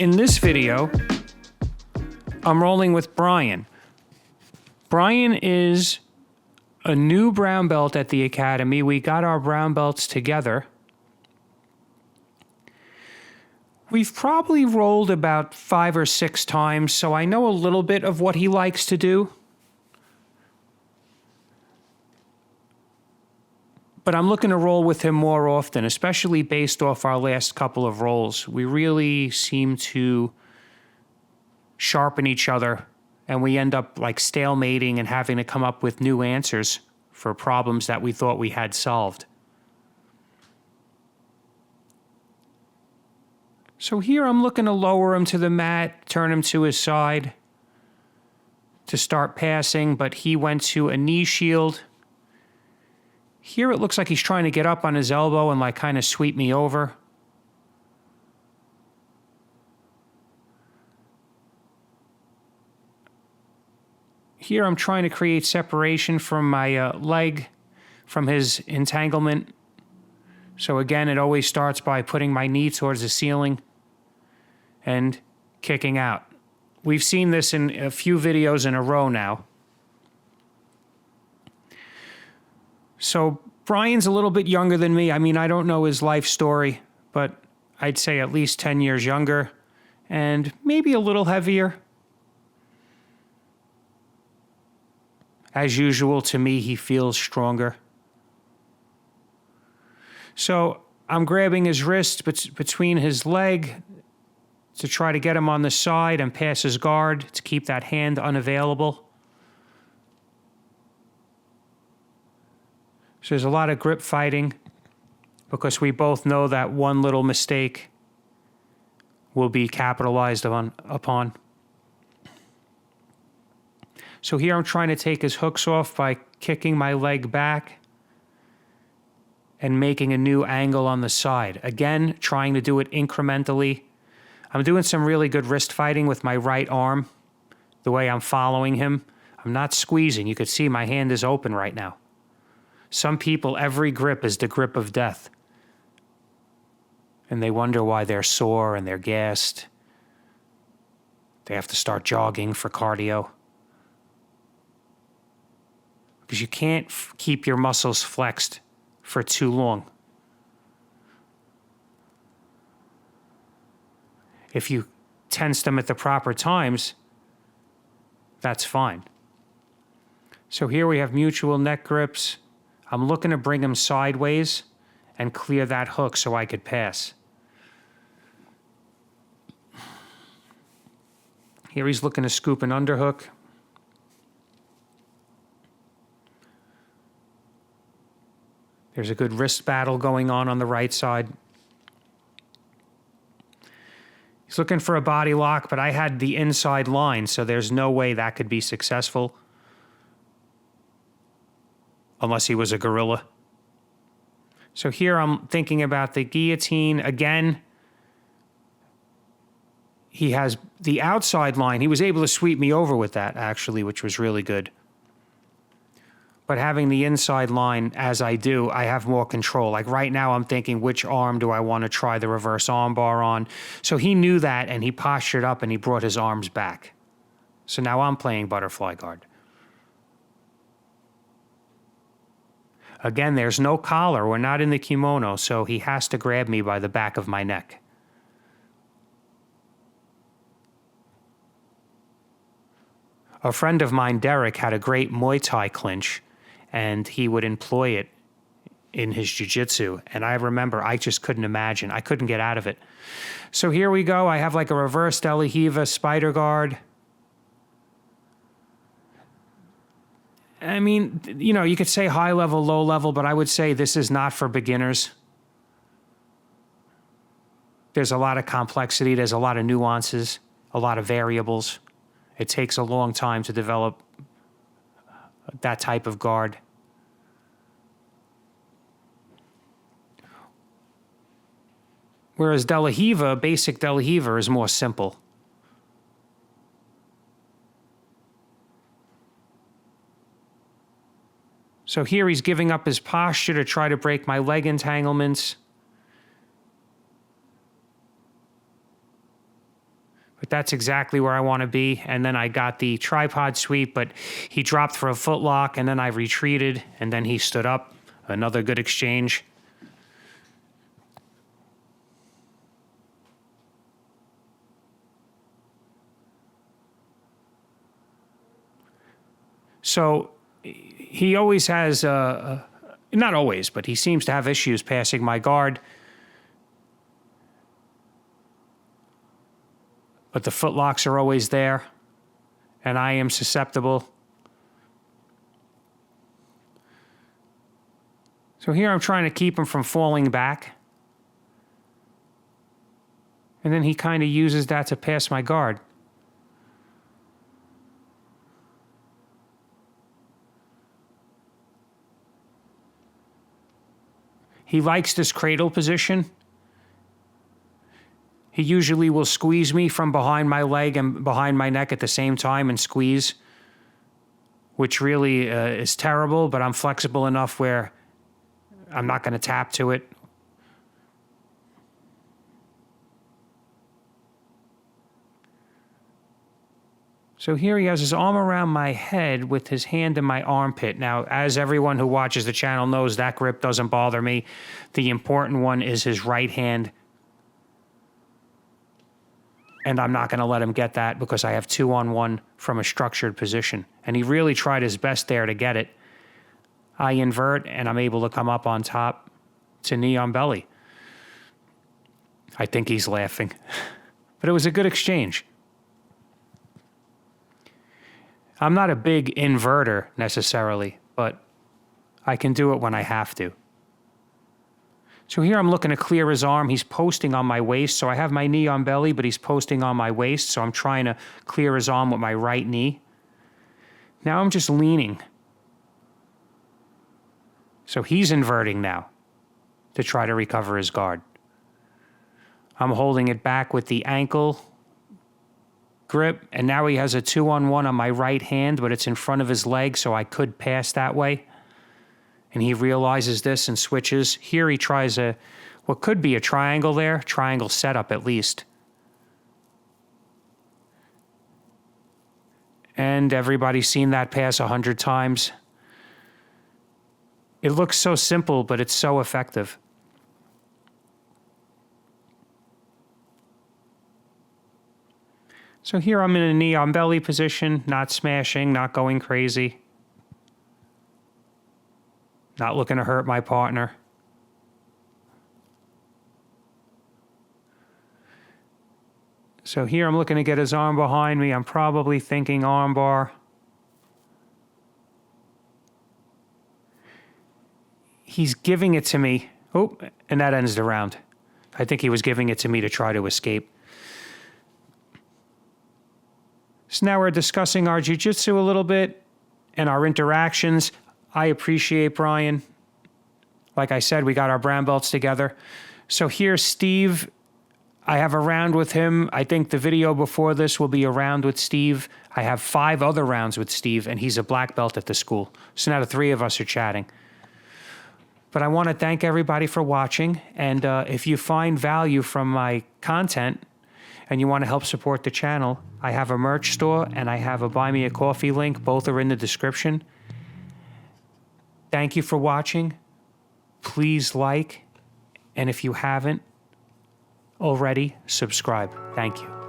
In this video, I'm rolling with Brian. Brian is a new brown belt at the academy. We got our brown belts together. We've probably rolled about 5 or 6 times, so I know a little bit of what he likes to do. But I'm looking to roll with him more often, especially based off our last couple of rolls. We really seem to sharpen each other, and we end up like stalemating and having to come up with new answers for problems that we thought we had solved. So here I'm looking to lower him to the mat, turn him to his side to start passing, but he went to a knee shield. Here it looks like he's trying to get up on his elbow and like kind of sweep me over. Here I'm trying to create separation from my leg, from his entanglement. So again, it always starts by putting my knee towards the ceiling and kicking out. We've seen this in a few videos in a row now. So Brian's a little bit younger than me. I mean, I don't know his life story, but I'd say at least 10 years younger and maybe a little heavier. As usual, to me, he feels stronger. So I'm grabbing his wrist between his leg to try to get him on the side and pass his guard to keep that hand unavailable. So there's a lot of grip fighting because we both know that one little mistake will be capitalized upon. So here I'm trying to take his hooks off by kicking my leg back and making a new angle on the side. Again, trying to do it incrementally. I'm doing some really good wrist fighting with my right arm, the way I'm following him. I'm not squeezing. You could see my hand is open right now. Some people, every grip is the grip of death. And they wonder why they're sore and they're gassed. They have to start jogging for cardio. Because you can't keep your muscles flexed for too long. If you tense them at the proper times, that's fine. So here we have mutual neck grips. I'm looking to bring him sideways and clear that hook so I could pass. Here he's looking to scoop an underhook. There's a good wrist battle going on the right side. He's looking for a body lock, but I had the inside line, so there's no way that could be successful. Unless he was a gorilla. So here I'm thinking about the guillotine. Again, he has the outside line. He was able to sweep me over with that, actually, which was really good. But having the inside line, as I do, I have more control. Like right now, I'm thinking, which arm do I want to try the reverse arm bar on? So he knew that, and he postured up, and he brought his arms back. So now I'm playing butterfly guard. Again, there's no collar. We're not in the kimono, so he has to grab me by the back of my neck. A friend of mine, Derek, had a great Muay Thai clinch, and he would employ it in his Jiu-Jitsu. And I remember I just couldn't imagine. I couldn't get out of it. So here we go. I have like a reverse De La Riva spider guard. I mean, you know, you could say high level, low level, but I would say this is not for beginners. There's a lot of complexity. There's a lot of nuances, a lot of variables. It takes a long time to develop that type of guard. Whereas De La Riva, basic De La Riva, is more simple. So here he's giving up his posture to try to break my leg entanglements. that's exactly where I want to be. And then I got the tripod sweep, but he dropped for a footlock, and then I retreated, and then he stood up. Another good exchange. So he always has, not always, but he seems to have issues passing my guard. But the footlocks are always there, and I am susceptible. So here I'm trying to keep him from falling back. And then he kind of uses that to pass my guard. He likes this cradle position. He usually will squeeze me from behind my leg and behind my neck at the same time and squeeze, which really is terrible, but I'm flexible enough where I'm not going to tap to it. So here he has his arm around my head with his hand in my armpit. Now, as everyone who watches the channel knows, that grip doesn't bother me. The important one is his right hand. And I'm not going to let him get that because I have 2-on-1 from a structured position. And he really tried his best there to get it. I invert, and I'm able to come up on top to knee on belly. I think he's laughing. But it was a good exchange. I'm not a big inverter necessarily, but I can do it when I have to. So here I'm looking to clear his arm. He's posting on my waist. So I have my knee on belly, but he's posting on my waist. So I'm trying to clear his arm with my right knee. Now I'm just leaning. So he's inverting now to try to recover his guard. I'm holding it back with the ankle grip, and now he has a 2-on-1 on my right hand, but it's in front of his leg, so I could pass that way. And he realizes this and switches. Here he tries what could be a triangle there, triangle setup at least. And everybody's seen that pass 100 times. It looks so simple, but it's so effective. So here I'm in a knee on belly position, not smashing, not going crazy. Not looking to hurt my partner. So here I'm looking to get his arm behind me. I'm probably thinking armbar. He's giving it to me. Oh, and that ends the round. I think he was giving it to me to try to escape. So now we're discussing our jiu-jitsu a little bit and our interactions. I appreciate Brian. Like I said, we got our brown belts together. So here's Steve. I have a round with him. I think the video before this will be a round with Steve. I have 5 other rounds with Steve, and he's a black belt at the school. So now the 3 of us are chatting. But I want to thank everybody for watching. And if you find value from my content and you want to help support the channel, I have a merch store and I have a Buy Me a Coffee link. Both are in the description. Thank you for watching. Please like, and if you haven't already, subscribe. Thank you.